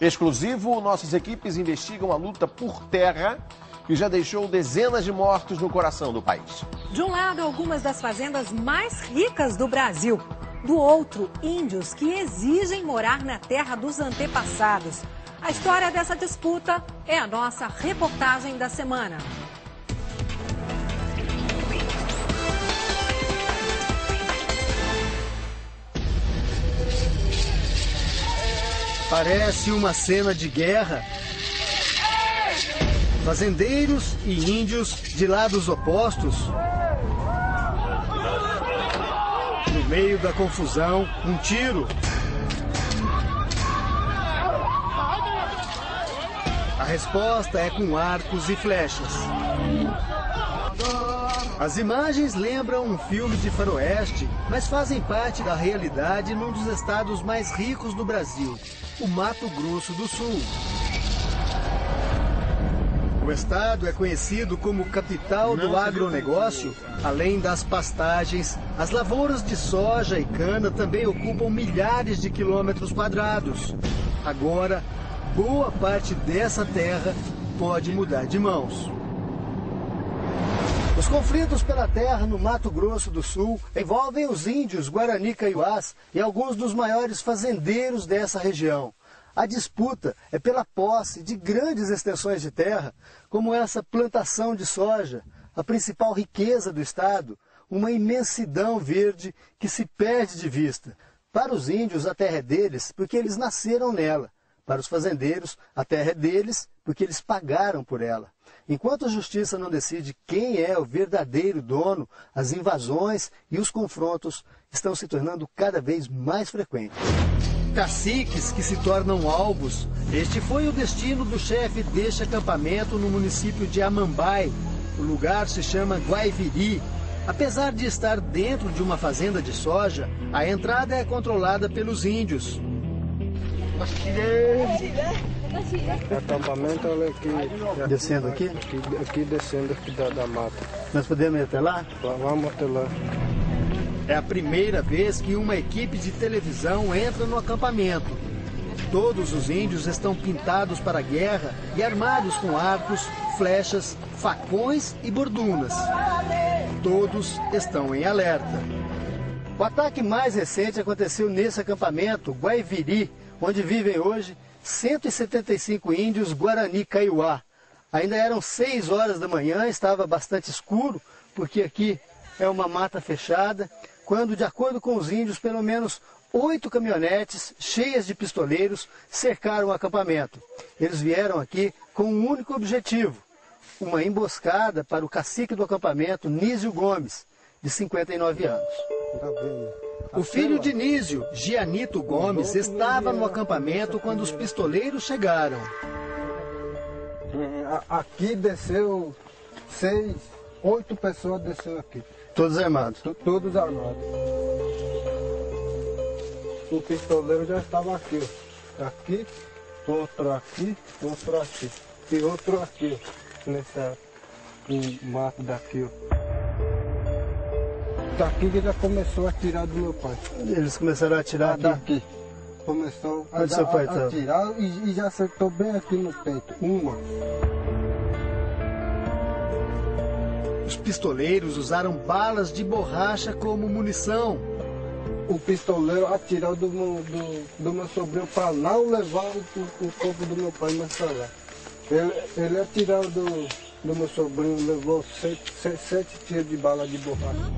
Exclusivo, nossas equipes investigam a luta por terra que já deixou dezenas de mortos no coração do país. De um lado, algumas das fazendas mais ricas do Brasil. Do outro, índios que exigem morar na terra dos antepassados. A história dessa disputa é a nossa reportagem da semana. Parece uma cena de guerra. Fazendeiros e índios de lados opostos. No meio da confusão, um tiro. A resposta é com arcos e flechas. As imagens lembram um filme de faroeste, mas fazem parte da realidade num dos estados mais ricos do Brasil, o Mato Grosso do Sul. O estado é conhecido como capital do agronegócio. Além das pastagens, as lavouras de soja e cana também ocupam milhares de quilômetros quadrados. Agora, boa parte dessa terra pode mudar de mãos. Os conflitos pela terra no Mato Grosso do Sul envolvem os índios Guarani-Kaiowás e alguns dos maiores fazendeiros dessa região. A disputa é pela posse de grandes extensões de terra, como essa plantação de soja, a principal riqueza do estado, uma imensidão verde que se perde de vista. Para os índios, a terra é deles porque eles nasceram nela. Para os fazendeiros, a terra é deles porque eles pagaram por ela. Enquanto a justiça não decide quem é o verdadeiro dono, as invasões e os confrontos estão se tornando cada vez mais frequentes. Caciques que se tornam alvos. Este foi o destino do chefe deste acampamento no município de Amambai. O lugar se chama Guaiviri. Apesar de estar dentro de uma fazenda de soja, a entrada é controlada pelos índios. O acampamento é aqui. Descendo aqui? Aqui descendo aqui da mata. Nós podemos ir até lá? Vamos até lá. É a primeira vez que uma equipe de televisão entra no acampamento. Todos os índios estão pintados para a guerra e armados com arcos, flechas, facões e bordunas. Todos estão em alerta. O ataque mais recente aconteceu nesse acampamento, Guaiviri, onde vivem hoje 175 índios Guarani-Kaiowá. Ainda eram 6 horas da manhã, estava bastante escuro, porque aqui é uma mata fechada, quando, de acordo com os índios, pelo menos 8 caminhonetes cheias de pistoleiros cercaram o acampamento. Eles vieram aqui com um único objetivo, uma emboscada para o cacique do acampamento, Nísio Gomes, de 59 anos. O filho de Nísio, Gianito Gomes, estava no acampamento quando os pistoleiros chegaram. Aqui desceu 8 pessoas desceram aqui. Todos armados? Todos armados. O pistoleiro já estava aqui, ó. Aqui, outro aqui, outro aqui. E outro aqui, ó. Nessa mato daqui, ó. Daqui que já começou a atirar do meu pai. Eles começaram a atirar aqui? Daqui. Começou a atirar e já acertou bem aqui no peito. Uma. Os pistoleiros usaram balas de borracha como munição. O pistoleiro atirou do meu sobrinho para não levar o corpo do meu pai mais para lá. Ele atirou do meu sobrinho, levou 7 tiros de bala de borracha.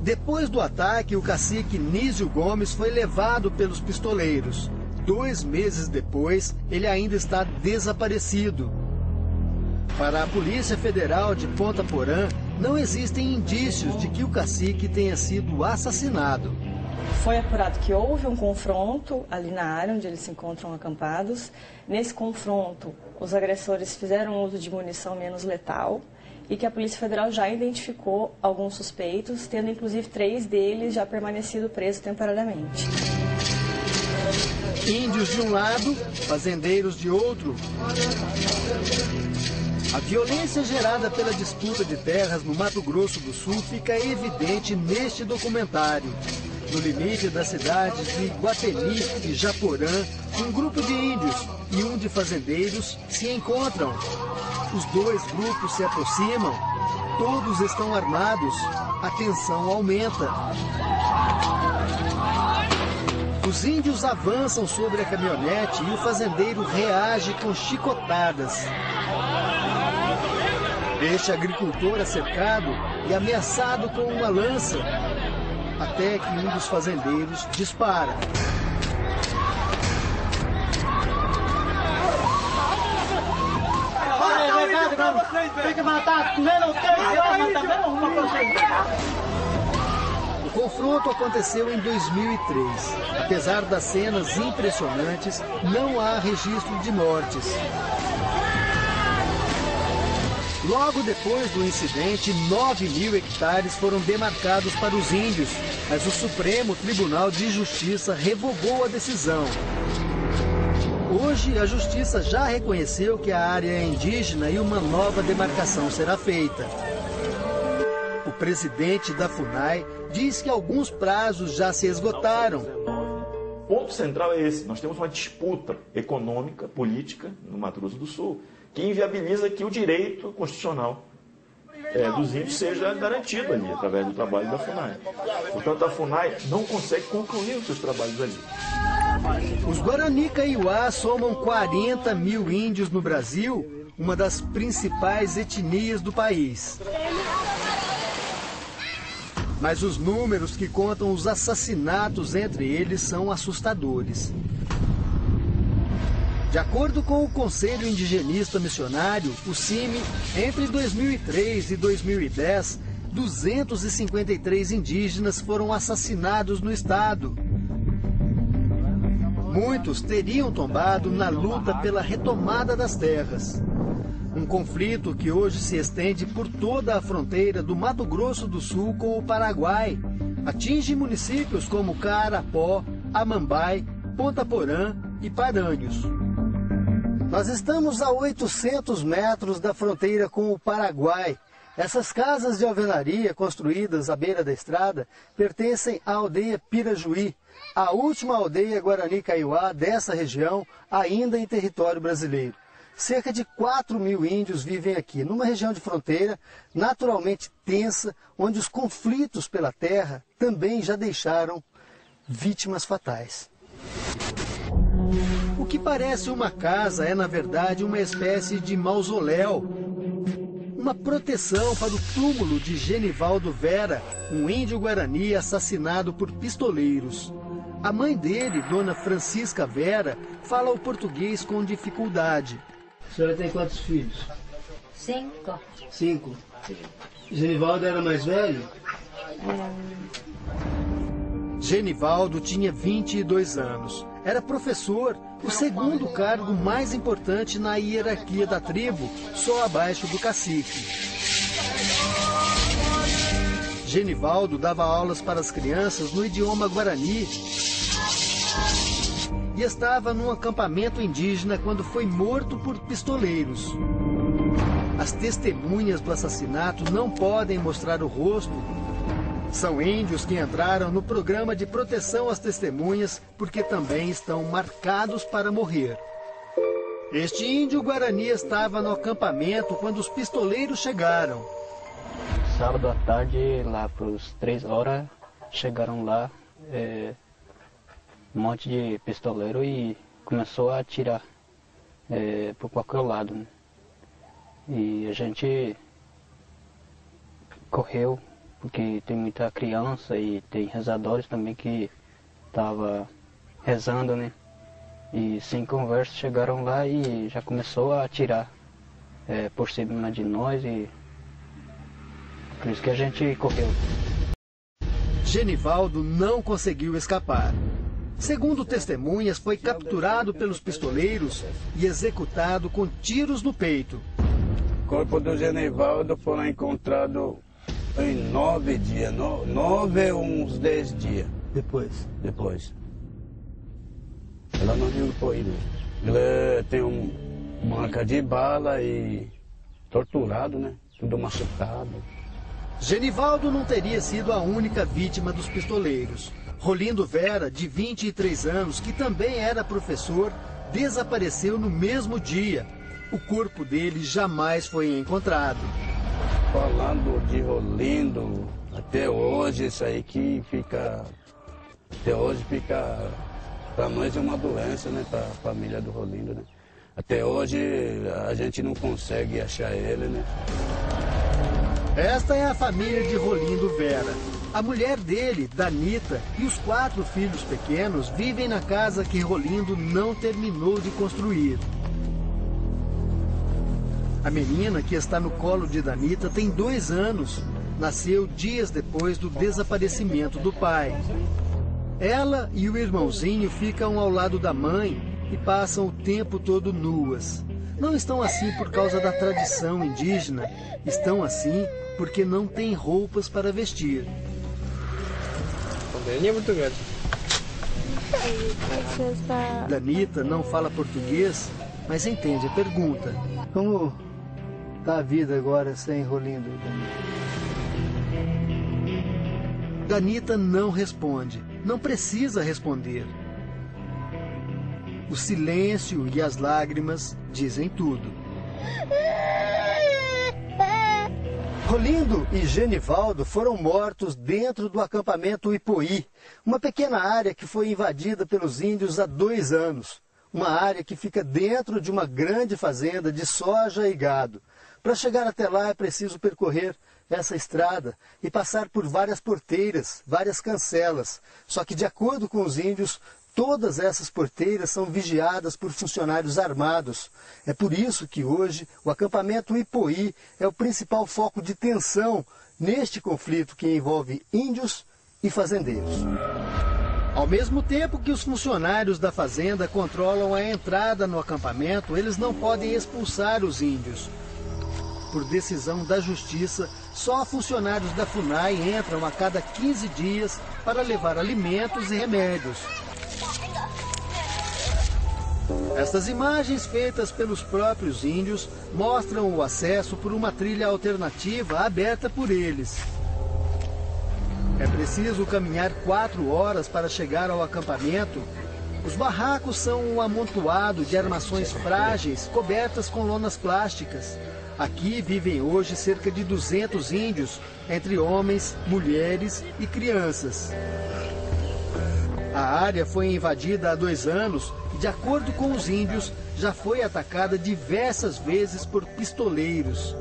Depois do ataque, o cacique Nísio Gomes foi levado pelos pistoleiros. 2 meses depois, ele ainda está desaparecido. Para a Polícia Federal de Ponta Porã, não existem indícios de que o cacique tenha sido assassinado. Foi apurado que houve um confronto ali na área onde eles se encontram acampados. Nesse confronto, os agressores fizeram uso de munição menos letal e que a Polícia Federal já identificou alguns suspeitos, tendo inclusive 3 deles já permanecido presos temporariamente. Índios de um lado, fazendeiros de outro. A violência gerada pela disputa de terras no Mato Grosso do Sul fica evidente neste documentário. No limite das cidades de Guatemi e Japorã, um grupo de índios e um de fazendeiros se encontram. Os dois grupos se aproximam, todos estão armados, a tensão aumenta. Os índios avançam sobre a caminhonete e o fazendeiro reage com chicotadas. Este agricultor é cercado e ameaçado com uma lança, até que um dos fazendeiros dispara. O confronto aconteceu em 2003. Apesar das cenas impressionantes, não há registro de mortes. Logo depois do incidente, 9.000 hectares foram demarcados para os índios, mas o Supremo Tribunal de Justiça revogou a decisão. Hoje, a Justiça já reconheceu que a área é indígena e uma nova demarcação será feita. O presidente da FUNAI diz que alguns prazos já se esgotaram. O ponto central é esse. Nós temos uma disputa econômica, política, no Mato Grosso do Sul, que inviabiliza que o direito constitucional dos índios seja garantido ali, através do trabalho da FUNAI. Portanto, a FUNAI não consegue concluir os seus trabalhos ali. Os Guarani Kaiowá somam 40.000 índios no Brasil, uma das principais etnias do país. Mas os números que contam os assassinatos entre eles são assustadores. De acordo com o Conselho Indigenista Missionário, o CIMI, entre 2003 e 2010, 253 indígenas foram assassinados no estado. Muitos teriam tombado na luta pela retomada das terras. Um conflito que hoje se estende por toda a fronteira do Mato Grosso do Sul com o Paraguai. Atinge municípios como Carapó, Amambai, Ponta Porã e Paranhos. Nós estamos a 800 metros da fronteira com o Paraguai. Essas casas de alvenaria construídas à beira da estrada pertencem à aldeia Pirajuí, a última aldeia Guarani Kaiowá dessa região, ainda em território brasileiro. Cerca de 4.000 índios vivem aqui, numa região de fronteira naturalmente tensa, onde os conflitos pela terra também já deixaram vítimas fatais. O que parece uma casa é, na verdade, uma espécie de mausoléu. Uma proteção para o túmulo de Genivaldo Vera, um índio guarani assassinado por pistoleiros. A mãe dele, Dona Francisca Vera, fala o português com dificuldade. A senhora tem quantos filhos? 5. 5. Genivaldo era mais velho? Genivaldo tinha 22 anos. Era professor, o segundo cargo mais importante na hierarquia da tribo, só abaixo do cacique. Genivaldo dava aulas para as crianças no idioma guarani e estava num acampamento indígena quando foi morto por pistoleiros. As testemunhas do assassinato não podem mostrar o rosto. São índios que entraram no programa de proteção às testemunhas porque também estão marcados para morrer. Este índio guarani estava no acampamento quando os pistoleiros chegaram. Sábado à tarde, lá para as 3 horas, chegaram lá um monte de pistoleiro e começou a atirar por qualquer lado, né? E a gente correu, porque tem muita criança e tem rezadores também que estavam rezando, né? E sem conversa chegaram lá e já começou a atirar por cima de nós e por isso que a gente correu. Genivaldo não conseguiu escapar. Segundo testemunhas, foi capturado pelos pistoleiros e executado com tiros no peito. O corpo do Genivaldo foi encontrado em 9 dias, 9 ou uns 10 dias. Depois. Ela não viu foi mesmo. Ele tem marca de bala e torturado, né? Tudo machucado. Genivaldo não teria sido a única vítima dos pistoleiros. Rolindo Vera, de 23 anos, que também era professor, desapareceu no mesmo dia. O corpo dele jamais foi encontrado. Falando de Rolindo, até hoje isso aí que fica... Até hoje fica... Para nós é uma doença, né? Para a família do Rolindo, né? Até hoje a gente não consegue achar ele, né? Esta é a família de Rolindo Vera. A mulher dele, Danita, e os 4 filhos pequenos vivem na casa que Rolindo não terminou de construir. A menina, que está no colo de Danita, tem 2 anos. Nasceu dias depois do desaparecimento do pai. Ela e o irmãozinho ficam ao lado da mãe e passam o tempo todo nuas. Não estão assim por causa da tradição indígena, estão assim porque não têm roupas para vestir. Danita não fala português, mas entende a pergunta. Como está a vida agora sem Rolindo, Danita? Danita não responde, não precisa responder. O silêncio e as lágrimas dizem tudo. Rolindo e Genivaldo foram mortos dentro do acampamento Ipoí, uma pequena área que foi invadida pelos índios há 2 anos. Uma área que fica dentro de uma grande fazenda de soja e gado. Para chegar até lá é preciso percorrer essa estrada e passar por várias porteiras, várias cancelas. Só que, de acordo com os índios, todas essas porteiras são vigiadas por funcionários armados. É por isso que hoje o acampamento Ipoí é o principal foco de tensão neste conflito que envolve índios e fazendeiros. Ao mesmo tempo que os funcionários da fazenda controlam a entrada no acampamento, eles não podem expulsar os índios. Por decisão da Justiça, só funcionários da FUNAI entram a cada 15 dias para levar alimentos e remédios. Estas imagens, feitas pelos próprios índios, mostram o acesso por uma trilha alternativa aberta por eles. É preciso caminhar 4 horas para chegar ao acampamento. Os barracos são um amontoado de armações frágeis cobertas com lonas plásticas. Aqui vivem hoje cerca de 200 índios, entre homens, mulheres e crianças. A área foi invadida há 2 anos e, de acordo com os índios, já foi atacada diversas vezes por pistoleiros.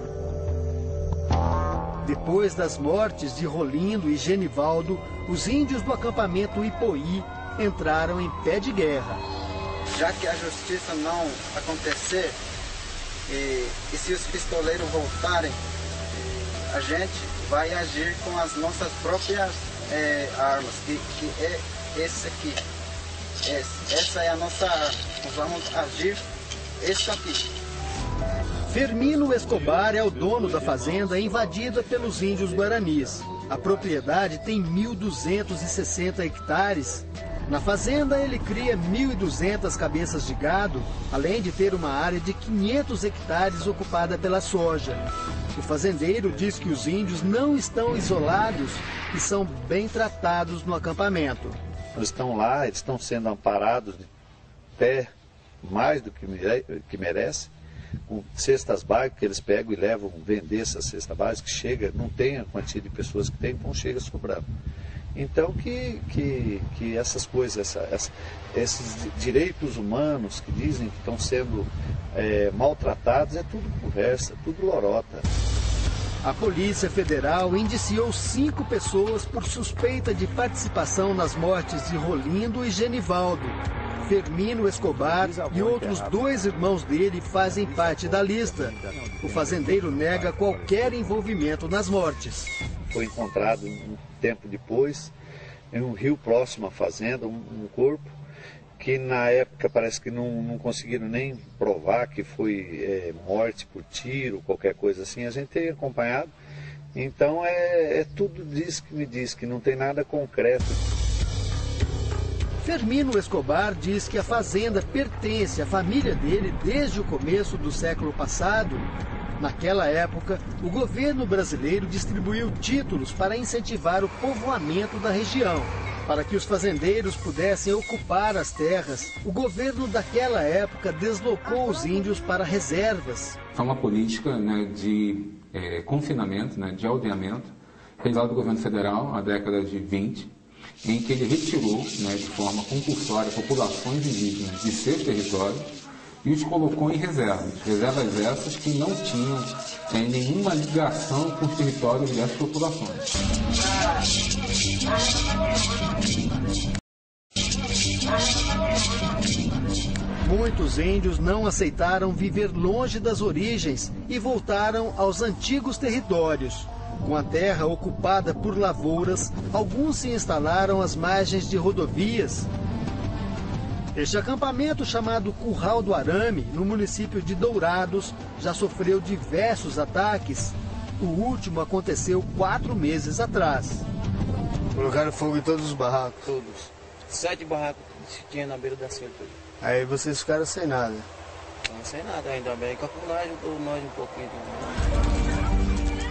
Depois das mortes de Rolindo e Genivaldo, os índios do acampamento Ipoí entraram em pé de guerra. Já que a justiça não acontecer, e se os pistoleiros voltarem, a gente vai agir com as nossas próprias armas, que é esse aqui. Essa é a nossa arma. Nós vamos agir esse aqui. Firmino Escobar é o dono da fazenda invadida pelos índios guaranis. A propriedade tem 1.260 hectares. Na fazenda, ele cria 1.200 cabeças de gado, além de ter uma área de 500 hectares ocupada pela soja. O fazendeiro diz que os índios não estão isolados e são bem tratados no acampamento. Eles estão lá, eles estão sendo amparados de pé mais do que merece, com cestas básicas que eles pegam e levam vender essas cestas básicas, que chega, não tem a quantia de pessoas que tem, então chega sobrando. Então que essas coisas, esses direitos humanos que dizem que estão sendo maltratados, é tudo conversa, tudo lorota. A Polícia Federal indiciou 5 pessoas por suspeita de participação nas mortes de Rolindo e Genivaldo. Firmino Escobar e outros 2 irmãos dele fazem parte da lista. O fazendeiro nega qualquer envolvimento nas mortes. Foi encontrado um tempo depois, em um rio próximo à fazenda, um corpo que na época parece que não conseguiram nem provar que foi morte por tiro, qualquer coisa assim. A gente tem acompanhado, então tudo diz que me diz que não tem nada concreto. Fermino Escobar diz que a fazenda pertence à família dele desde o começo do século passado. Naquela época, o governo brasileiro distribuiu títulos para incentivar o povoamento da região. Para que os fazendeiros pudessem ocupar as terras, o governo daquela época deslocou os índios para reservas. Foi uma política, né, de confinamento, né, de aldeamento, realizada do governo federal na década de 20, em que ele retirou, né, de forma compulsória populações indígenas de seus territórios e os colocou em reservas. Reservas essas que não tinham nenhuma ligação com os territórios dessas populações. Muitos índios não aceitaram viver longe das origens e voltaram aos antigos territórios. Com a terra ocupada por lavouras, alguns se instalaram às margens de rodovias. Este acampamento, chamado Curral do Arame, no município de Dourados, já sofreu diversos ataques. O último aconteceu 4 meses atrás. Colocaram fogo em todos os barracos? Todos. 7 barracos que tinha na beira da cintura. Aí vocês ficaram sem nada? Não, sem nada, ainda bem que a comunidade ajudou nós um pouquinho.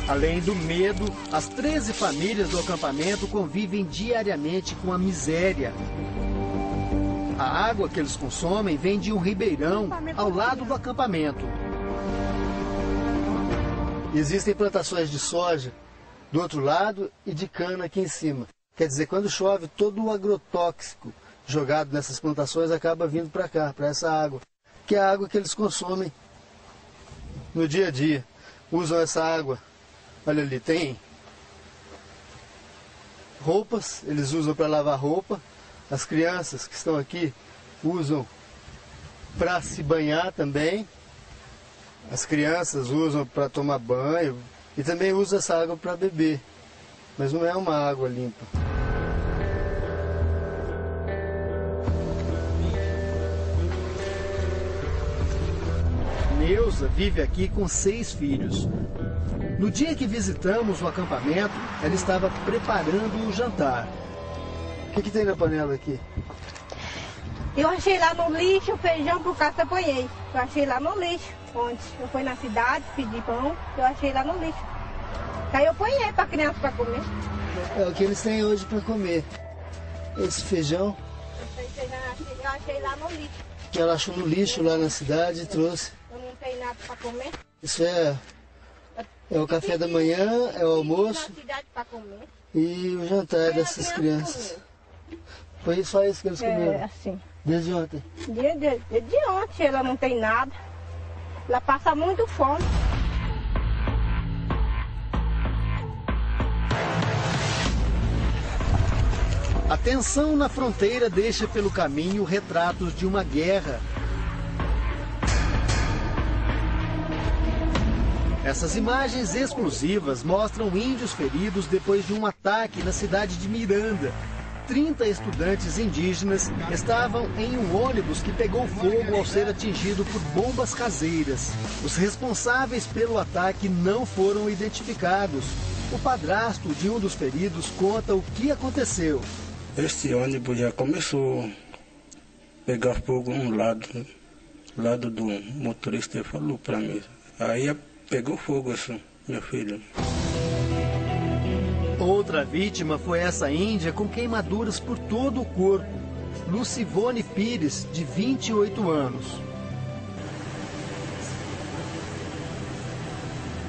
Além do medo, as 13 famílias do acampamento convivem diariamente com a miséria. A água que eles consomem vem de um ribeirão ao lado do acampamento. Existem plantações de soja do outro lado e de cana aqui em cima. Quer dizer, quando chove, todo o agrotóxico jogado nessas plantações acaba vindo para cá, para essa água, que é a água que eles consomem no dia a dia. Usam essa água. Olha ali, tem roupas, eles usam para lavar roupa. As crianças que estão aqui usam para se banhar também. As crianças usam para tomar banho e também usam essa água para beber. Mas não é uma água limpa. Neuza vive aqui com 6 filhos. No dia que visitamos o acampamento, ela estava preparando o jantar. O que tem na panela aqui? Eu achei lá no lixo o feijão pro caça apanhei. Eu achei lá no lixo. Onde eu fui na cidade, pedi pão, eu achei lá no lixo. Aí eu apanhei para criança para comer. É o que eles têm hoje para comer. Esse feijão. Eu achei lá no lixo. Ela achou no lixo lá na cidade e trouxe. Eu não tenho nada para comer. Isso é o café da manhã, é o almoço e o jantar dessas crianças. Foi só isso que eles comeram? É, assim. Desde ontem? Desde ontem, ela não tem nada. Ela passa muito fome. A tensão na fronteira deixa pelo caminho retratos de uma guerra. Essas imagens exclusivas mostram índios feridos depois de um ataque na cidade de Miranda. 30 estudantes indígenas estavam em um ônibus que pegou fogo ao ser atingido por bombas caseiras. Os responsáveis pelo ataque não foram identificados. O padrasto de um dos feridos conta o que aconteceu. Este ônibus já começou a pegar fogo no lado do motorista, ele falou para mim. Aí pegou fogo assim, meu filho. Outra vítima foi essa índia com queimaduras por todo o corpo, Lucivone Pires, de 28 anos.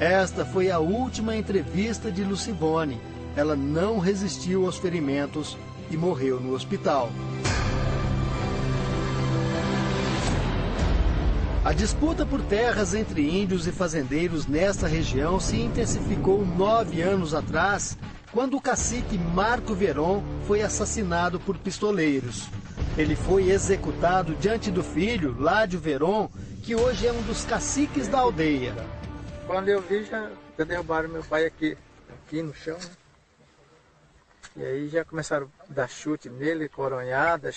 Esta foi a última entrevista de Lucivone. Ela não resistiu aos ferimentos e morreu no hospital. A disputa por terras entre índios e fazendeiros nesta região se intensificou 9 anos atrás, quando o cacique Marco Veron foi assassinado por pistoleiros. Ele foi executado diante do filho, Ládio Veron, que hoje é um dos caciques da aldeia. Quando eu vi, já derrubaram meu pai aqui no chão, né? E aí já começaram a dar chute nele, coronhada,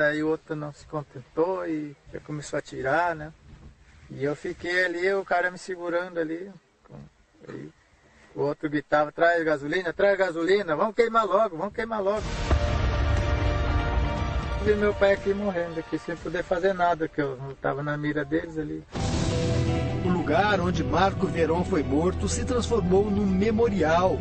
aí o outro não se contentou e já começou a atirar, né? E eu fiquei ali, o cara me segurando ali. Aí o outro gritava, traz gasolina, vamos queimar logo, vamos queimar logo. que ver meu pai aqui morrendo, aqui sem poder fazer nada, que eu não estava na mira deles ali. O lugar onde Marco Veron foi morto se transformou num memorial.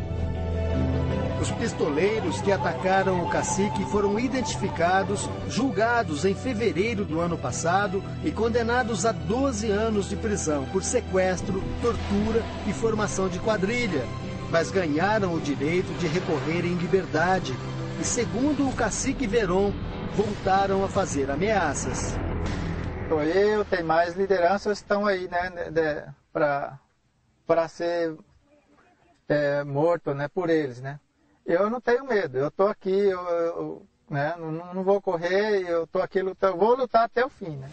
Os pistoleiros que atacaram o cacique foram identificados, julgados em fevereiro do ano passado e condenados a 12 anos de prisão por sequestro, tortura e formação de quadrilha, mas ganharam o direito de recorrer em liberdade e, segundo o cacique Veron, voltaram a fazer ameaças. Eu, tem mais lideranças estão aí, né, para ser morto, né, por eles, né. Eu não tenho medo, eu estou aqui, né, não vou correr, eu estou aqui lutando, vou lutar até o fim, né.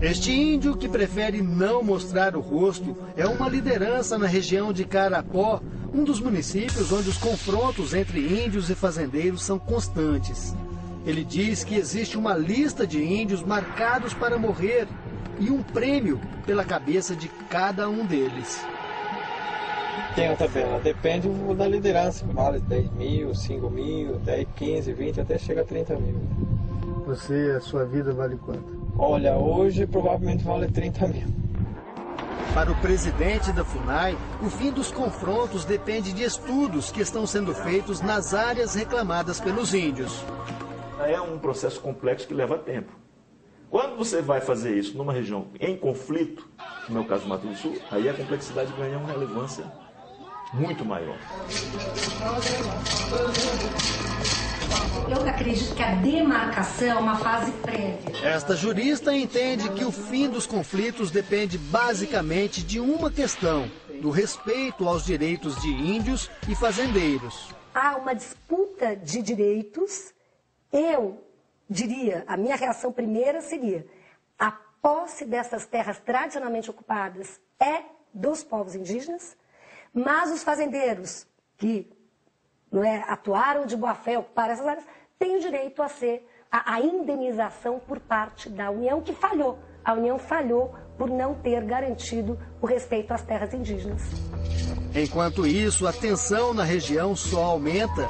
Este índio, que prefere não mostrar o rosto, é uma liderança na região de Carapó, um dos municípios onde os confrontos entre índios e fazendeiros são constantes. Ele diz que existe uma lista de índios marcados para morrer e um prêmio pela cabeça de cada um deles. Tem a tabela, depende da liderança, vale 10 mil, 5 mil, 10, 15, 20, até chega a 30 mil. Você, a sua vida vale quanto? Olha, hoje provavelmente vale 30 mil. Para o presidente da FUNAI, o fim dos confrontos depende de estudos que estão sendo feitos nas áreas reclamadas pelos índios. É um processo complexo que leva tempo. Quando você vai fazer isso numa região em conflito, no meu caso Mato Grosso do Sul, aí a complexidade ganha uma relevância muito maior. Eu acredito que a demarcação é uma fase prévia. Esta jurista entende que o fim dos conflitos depende basicamente de uma questão: do respeito aos direitos de índios e fazendeiros. Há uma disputa de direitos. Eu diria, a minha reação primeira seria: a posse dessas terras tradicionalmente ocupadas é dos povos indígenas, mas os fazendeiros que atuaram de boa fé, ocuparam essas áreas, têm o direito a ser a indenização por parte da União, que falhou. A União falhou por não ter garantido o respeito às terras indígenas. Enquanto isso, a tensão na região só aumenta.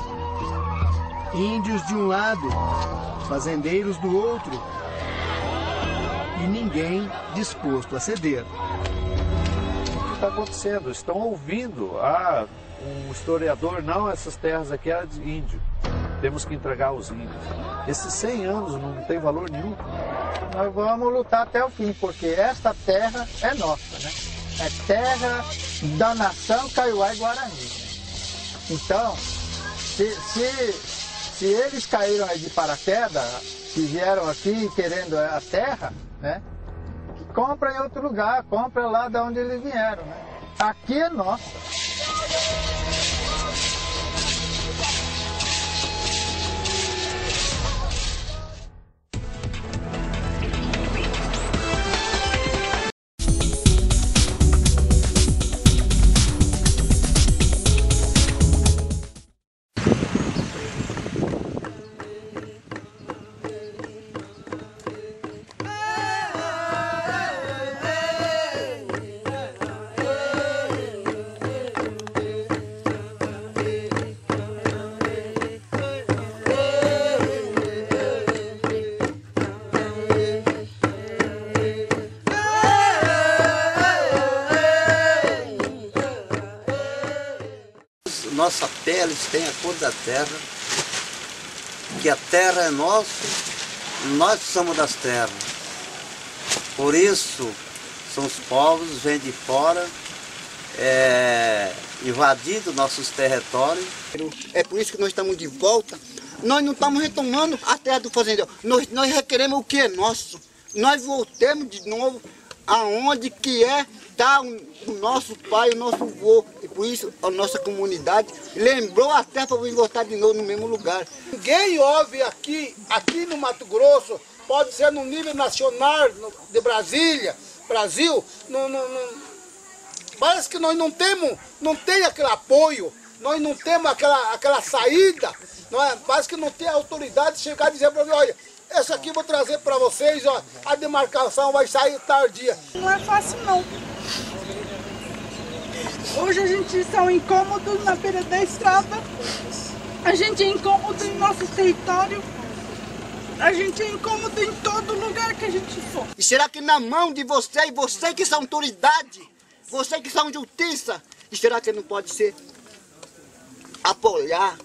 Índios de um lado, fazendeiros do outro, e ninguém disposto a ceder. O que está acontecendo? Estão ouvindo. Um historiador, não, essas terras aqui eram de índio. Temos que entregar aos índios. Esses 100 anos não tem valor nenhum. Nós vamos lutar até o fim, porque esta terra é nossa, né? É terra da nação Kaiowá e Guarani. Então, se eles caíram aí de paraquedas, que vieram aqui querendo a terra, né? Que compra em outro lugar, compra lá de onde eles vieram, né? Aqui é nossa. Nossa pele tem a cor da terra, que a terra é nossa, nós somos das terras. Por isso, são os povos que vêm de fora, invadindo nossos territórios. É por isso que nós estamos de volta. Nós não estamos retomando a terra do fazendeiro. Nós requeremos o que é nosso. Nós voltemos de novo aonde que está o nosso pai, o nosso avô. E por isso a nossa comunidade lembrou a terra para voltar de novo no mesmo lugar. Ninguém ouve aqui no Mato Grosso, pode ser no nível nacional de Brasília, Brasil, parece que nós não temos aquele apoio, nós não temos aquela saída, parece que não tem a autoridade de chegar e dizer para mim, olha, essa aqui eu vou trazer para vocês, ó, a demarcação vai sair tardia. Não é fácil não. Hoje a gente está incômodo na beira da estrada, a gente é incômodo em nosso território. A gente é incômodo em todo lugar que a gente for. E será que na mão de você, e você que são autoridade, você que são justiça, e será que não pode ser apoiar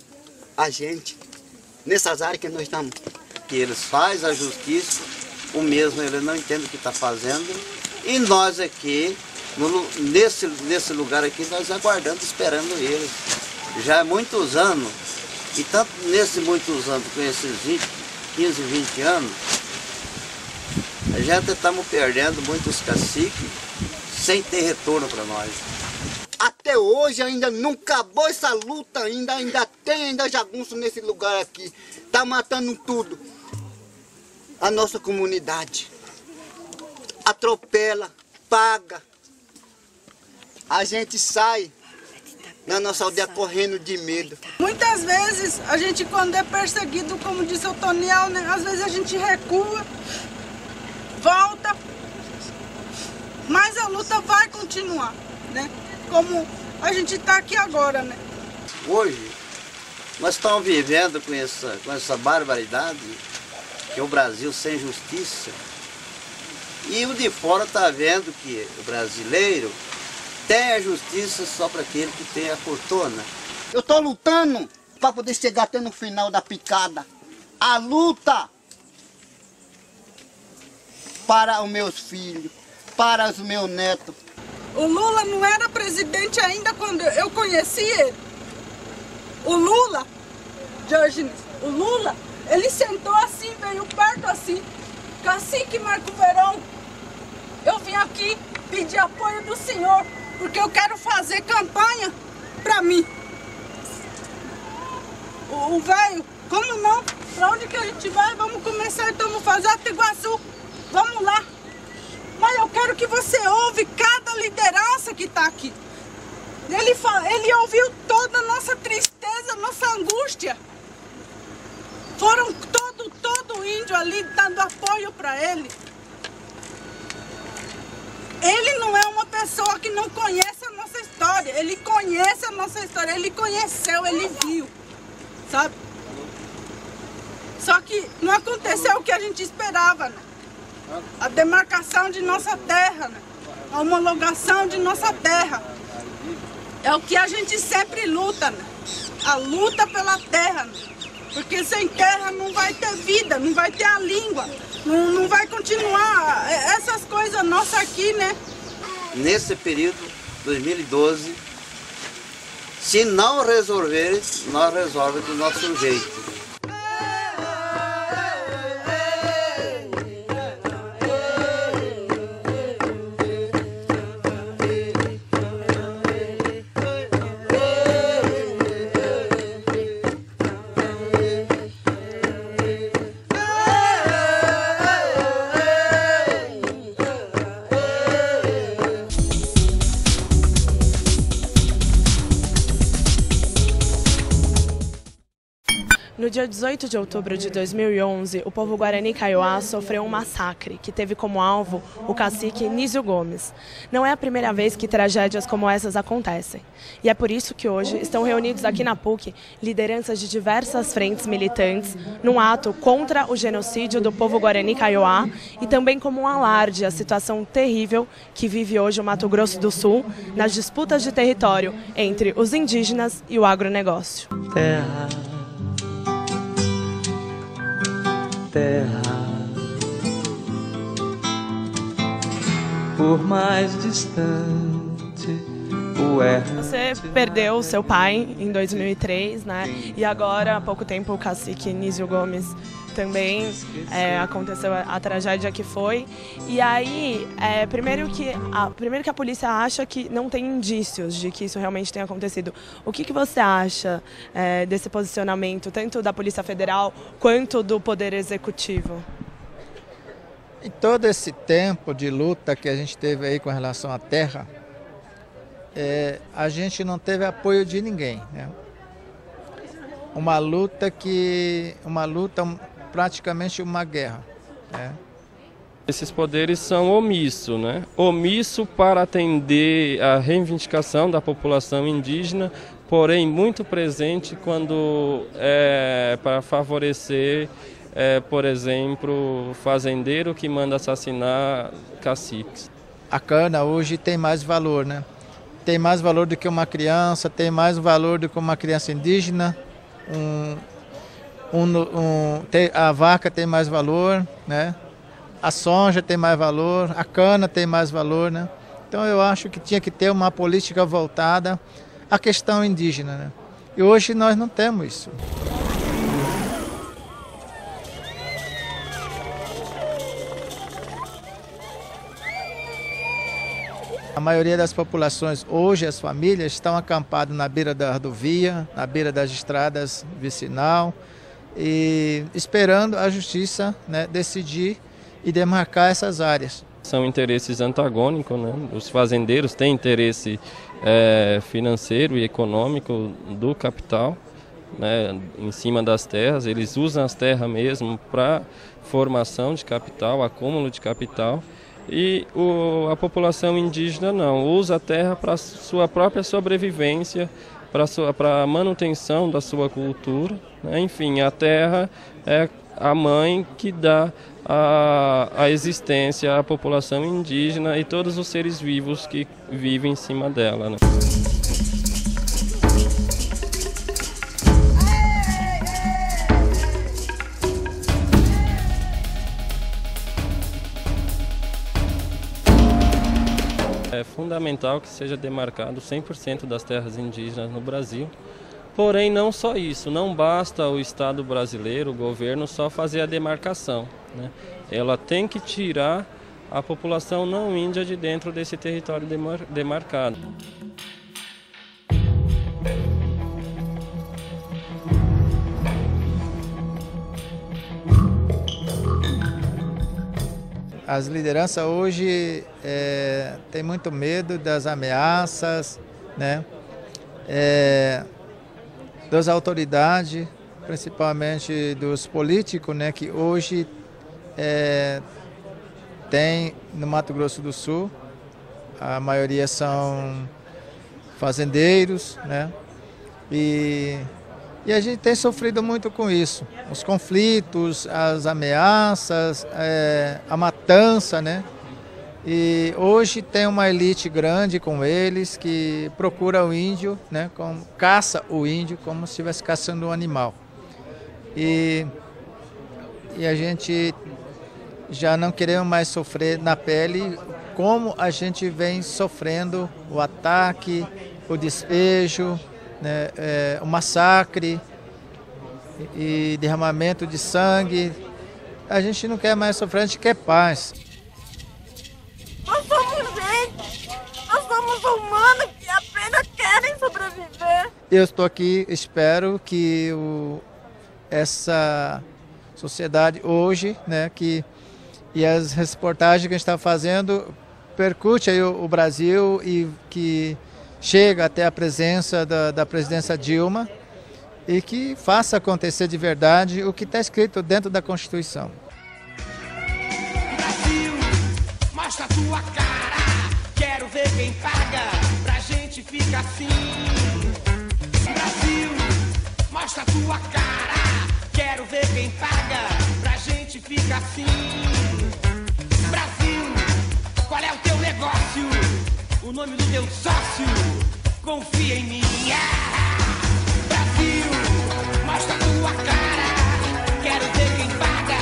a gente nessas áreas que nós estamos? Que eles fazem a justiça, o mesmo ele não entende o que está fazendo, e nós aqui, nesse lugar aqui, nós aguardando, esperando eles. Já há muitos anos, e tanto nesses muitos anos, com esses 15, 20 anos, a gente estamos perdendo muitos caciques sem ter retorno para nós. Até hoje ainda não acabou essa luta, ainda tem jagunço nesse lugar aqui. Tá matando tudo. A nossa comunidade atropela, paga. A gente sai na nossa aldeia correndo de medo. Muitas vezes a gente, quando é perseguido, como disse o Toniel, né? Às vezes a gente recua, volta, mas a luta vai continuar, né? Como a gente está aqui agora, né? Hoje, nós estamos vivendo com essa barbaridade, que é o Brasil sem justiça. E o de fora está vendo que o brasileiro tem a justiça só para aquele que tem a fortuna. Eu estou lutando para poder chegar até no final da picada. A luta para os meus filhos, para os meus netos. O Lula não era presidente ainda quando eu conheci ele. O Lula, Diógenes, o Lula, ele sentou assim, veio perto assim. Cacique Marco Verão, eu vim aqui pedir apoio do senhor, porque eu quero fazer campanha para mim. O velho, como não? Para onde que a gente vai? Vamos começar, então vamos fazer até Iguaçu. Vamos lá. Mas eu quero que você ouve cada liderança que está aqui. Ele ouviu toda a nossa tristeza, nossa angústia. Foram todo índio ali dando apoio para ele. Ele não é uma pessoa que não conhece a nossa história. Ele conhece a nossa história, ele conheceu, ele viu, sabe? Só que não aconteceu o que a gente esperava, né? A demarcação de nossa terra, né? A homologação de nossa terra. É o que a gente sempre luta, né? A luta pela terra, né? Porque sem terra não vai ter vida, não vai ter a língua, não vai continuar essas coisas nossas aqui, né? Nesse período, 2012, se não resolver, nós resolvemos do nosso jeito. No dia 18 de outubro de 2011, o povo Guarani Kaiowá sofreu um massacre que teve como alvo o cacique Nísio Gomes. Não é a primeira vez que tragédias como essas acontecem. E é por isso que hoje estão reunidos aqui na PUC lideranças de diversas frentes militantes num ato contra o genocídio do povo Guarani Kaiowá e também como um alarde à situação terrível que vive hoje o Mato Grosso do Sul nas disputas de território entre os indígenas e o agronegócio. Terra, por mais distante o erro. Você perdeu o seu pai em 2003, né? E agora, há pouco tempo, o cacique Nísio Gomes também aconteceu a tragédia que foi. E aí, primeiro que a polícia acha que não tem indícios de que isso realmente tenha acontecido. O que você acha desse posicionamento, tanto da Polícia Federal quanto do Poder Executivo? Em todo esse tempo de luta que a gente teve aí com relação à terra, a gente não teve apoio de ninguém, né? Uma luta praticamente uma guerra, né? Esses poderes são omissos, né? Omisso para atender a reivindicação da população indígena, porém muito presente quando para favorecer por exemplo, fazendeiro que manda assassinar caciques. A cana hoje tem mais valor, né? Tem mais valor do que uma criança, tem mais valor do que uma criança indígena. A vaca tem mais valor, né? A soja tem mais valor, a cana tem mais valor, né? Então eu acho que tinha que ter uma política voltada à questão indígena, né? E hoje nós não temos isso. A maioria das populações, hoje as famílias, estão acampadas na beira da rodovia, na beira das estradas vicinal, e esperando a justiça, né, decidir e demarcar essas áreas. São interesses antagônicos, né? Os fazendeiros têm interesse financeiro e econômico do capital, né, em cima das terras. Eles usam as terras mesmo para formação de capital, acúmulo de capital. E a população indígena não, usa a terra para sua própria sobrevivência, para a manutenção da sua cultura, né? Enfim, a terra é a mãe que dá a existência à população indígena e todos os seres vivos que vivem em cima dela, né? É fundamental que seja demarcado 100% das terras indígenas no Brasil. Porém, não só isso, não basta o Estado brasileiro, o governo, só fazer a demarcação, né? Ela tem que tirar a população não índia de dentro desse território demarcado. As lideranças hoje têm muito medo das ameaças, né? Das autoridades, principalmente dos políticos, né? Que hoje tem no Mato Grosso do Sul, a maioria são fazendeiros, né? E a gente tem sofrido muito com isso. Os conflitos, as ameaças, a matança, né? E hoje tem uma elite grande com eles que procura o índio, né? Caça o índio como se estivesse caçando um animal. E a gente já não queremos mais sofrer na pele como a gente vem sofrendo o ataque, o despejo, né, o massacre e derramamento de sangue. A gente não quer mais sofrer, a gente quer paz. Nós somos gente, nós somos humanos que apenas querem sobreviver. Eu estou aqui, espero que essa sociedade hoje, né, e as reportagens que a gente está fazendo percute aí o Brasil e que chega até a presença da presidência Dilma e que faça acontecer de verdade o que está escrito dentro da Constituição. Brasil, mostra a tua cara, quero ver quem paga, pra gente ficar assim. Brasil, mostra a tua cara, quero ver quem paga, pra gente ficar assim. Brasil, qual é o teu negócio? O nome do teu sócio? Confia em mim. Brasil, mostra a tua cara, quero ver quem paga,